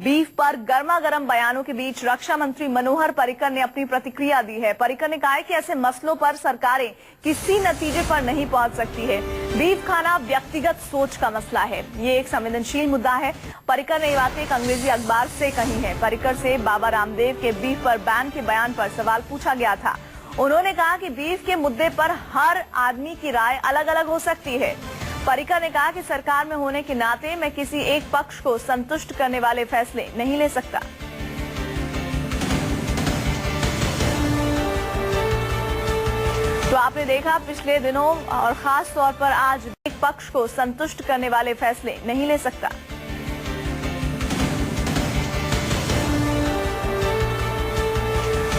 Beef पर गर्मा गर्म बयानों के बीच रक्षा मंत्री मनोहर पर्रिकर ने अपनी प्रतिक्रिया दी है। पर्रिकर ने कहा है कि ऐसे मसलों पर सरकारें किसी नतीजे पर नहीं पहुंच सकती है। बीफ खाना व्यक्तिगत सोच का मसला है, ये एक संवेदनशील मुद्दा है। पर्रिकर ने ये बातें एक अंग्रेजी अखबार से कही है। पर्रिकर से बाबा रामदेव के बीफ पर बैन के बयान पर सवाल पूछा गया था। उन्होंने कहा कि बीफ के मुद्दे पर हर आदमी की राय अलग अलग हो सकती है। पर्रिकर ने कहा कि सरकार में होने के नाते मैं किसी एक पक्ष को संतुष्ट करने वाले फैसले नहीं ले सकता। तो आपने देखा पिछले दिनों और खास तौर पर आज एक पक्ष को संतुष्ट करने वाले फैसले नहीं ले सकता।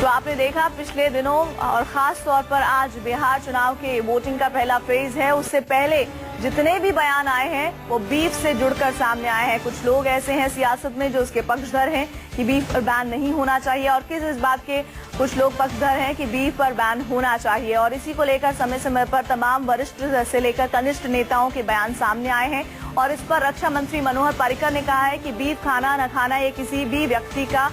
तो आपने देखा पिछले दिनों और खास तौर पर आज बिहार चुनाव के वोटिंग का पहला फेज है। उससे पहले जितने भी बयान आए हैं वो बीफ से जुड़कर सामने आए हैं। कुछ लोग ऐसे हैं सियासत में जो उसके पक्षधर हैं कि बीफ पर बैन नहीं होना चाहिए, और इस बात के कुछ लोग पक्षधर हैं कि बीफ पर बैन होना चाहिए। और इसी को लेकर समय समय पर तमाम वरिष्ठ से लेकर कनिष्ठ नेताओं के बयान सामने आए हैं। और इस पर रक्षा मंत्री मनोहर पर्रिकर ने कहा है कि बीफ खाना न खाना ये किसी भी व्यक्ति का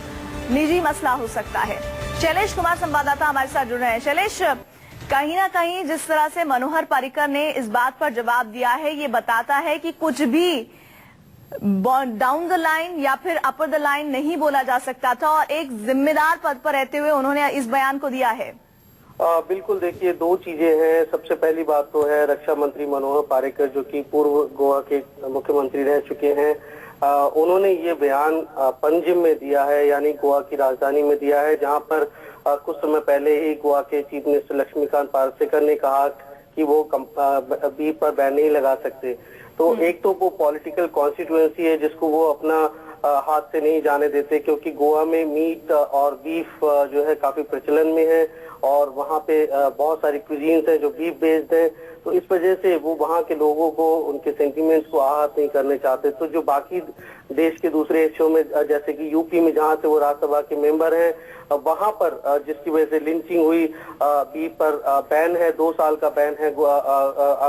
निजी मसला हो सकता है। शैलेश कुमार संवाददाता हमारे साथ जुड़ रहे हैं। शैलेश, कहीं ना कहीं जिस तरह से मनोहर पर्रिकर ने इस बात पर जवाब दिया है, ये बताता है कि कुछ भी डाउन द लाइन या फिर अपर द लाइन नहीं बोला जा सकता था, और एक जिम्मेदार पद पर रहते हुए उन्होंने इस बयान को दिया है। बिल्कुल, देखिए दो चीजें हैं। सबसे पहली बात तो है रक्षा मंत्री मनोहर पर्रिकर जो कि पूर्व गोवा के मुख्यमंत्री रह चुके हैं। उन्होंने ये बयान पंजिम में दिया है, यानी गोवा की राजधानी में दिया है, जहां पर कुछ समय पहले ही गोवा के चीफ मिनिस्टर लक्ष्मीकांत पार्सेकर ने कहा कि वो बीफ पर बैन नहीं लगा सकते। तो एक तो वो पॉलिटिकल कॉन्स्टिट्यूएंसी है जिसको वो अपना हाथ से नहीं जाने देते, क्योंकि गोवा में मीट और बीफ जो है काफी प्रचलन में है, और वहाँ पे बहुत सारी क्विजीन्स हैं जो बीफ बेस्ड हैं। तो इस वजह से वो वहाँ के लोगों को, उनके सेंटिमेंट्स को आहत नहीं करने चाहते। तो जो बाकी देश के दूसरे हिस्सों में, जैसे कि यूपी में जहाँ से वो राज्यसभा के मेंबर हैं, वहाँ पर जिसकी वजह से लिंचिंग हुई, बीफ पर बैन है, 2 साल का बैन है,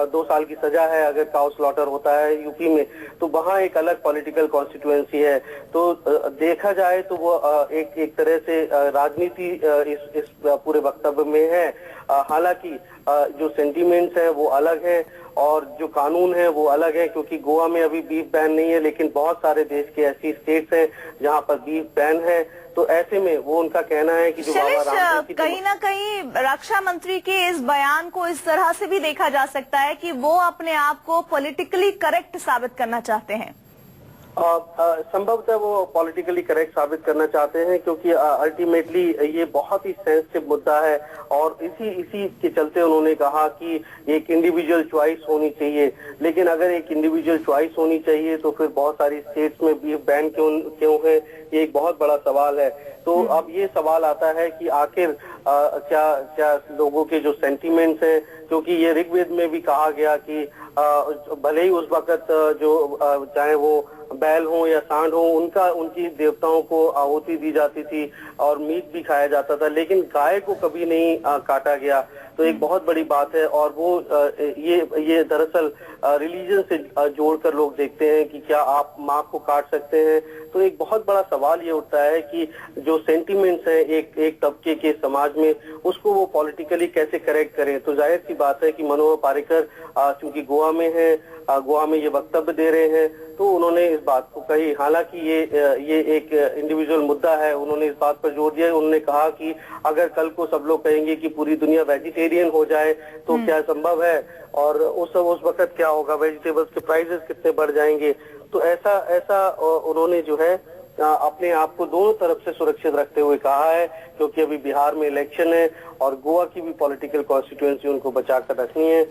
2 साल की सजा है अगर काउ स्लॉटर होता है यूपी में। तो वहाँ एक अलग पॉलिटिकल कॉन्स्टिट्यूएंसी है। तो देखा जाए तो वो एक तरह से राजनीति इस पूरे वक्तव्य में है। हालांकि जो सेंटिमेंट्स हैं वो अलग है और जो कानून है वो अलग है, क्योंकि गोवा में अभी बीफ बैन नहीं है, लेकिन बहुत सारे देश के ऐसी स्टेट्स हैं जहां पर बीफ बैन है। तो ऐसे में वो उनका कहना है कि जो बाबा रामदेव की कहीं ना कहीं रक्षा मंत्री के इस बयान को इस तरह से भी देखा जा सकता है कि वो अपने आप को पॉलिटिकली करेक्ट साबित करना चाहते हैं। संभवतः वो पॉलिटिकली करेक्ट साबित करना चाहते हैं, क्योंकि अल्टीमेटली ये बहुत ही सेंसिटिव मुद्दा है, और इसी के चलते उन्होंने कहा कि एक इंडिविजुअल चॉइस होनी चाहिए। लेकिन अगर एक इंडिविजुअल चॉइस होनी चाहिए तो फिर बहुत सारी स्टेट्स में बीफ बैन क्यों है, ये एक बहुत बड़ा सवाल है। तो अब ये सवाल आता है कि आखिर क्या लोगों के जो सेंटिमेंट्स हैं, क्योंकि ये ऋग्वेद में भी कहा गया कि भले ही उस वक्त जो चाहे वो बैल हो या सांड हो, उनकी देवताओं को आहुति दी जाती थी और मीट भी खाया जाता था, लेकिन गाय को कभी नहीं काटा गया। तो एक बहुत बड़ी बात है, और वो ये दरअसल रिलीजन से जोड़कर लोग देखते हैं कि क्या आप माँ को काट सकते हैं। तो एक बहुत बड़ा सवाल ये उठता है कि जो सेंटिमेंट्स है एक तबके के समाज में, उसको वो पॉलिटिकली कैसे करेक्ट करें। तो जाहिर सी बात है कि मनोहर पर्रिकर चूंकि गोवा में है, गोवा में ये वक्तव्य दे रहे हैं, तो उन्होंने इस बात को कही। हालांकि ये एक इंडिविजुअल मुद्दा है, उन्होंने इस बात पर जोर दिया। उन्होंने कहा कि अगर कल को सब लोग कहेंगे कि पूरी दुनिया वेजिटेरियन हो जाए तो क्या संभव है, और उस वक्त क्या होगा, वेजिटेबल्स के प्राइसेस कितने बढ़ जाएंगे। तो ऐसा उन्होंने जो है अपने आप को दोनों तरफ से सुरक्षित रखते हुए कहा है, क्योंकि अभी बिहार में इलेक्शन है और गोवा की भी पॉलिटिकल कॉन्स्टिट्यूएंसी उनको बचा कर रखनी है।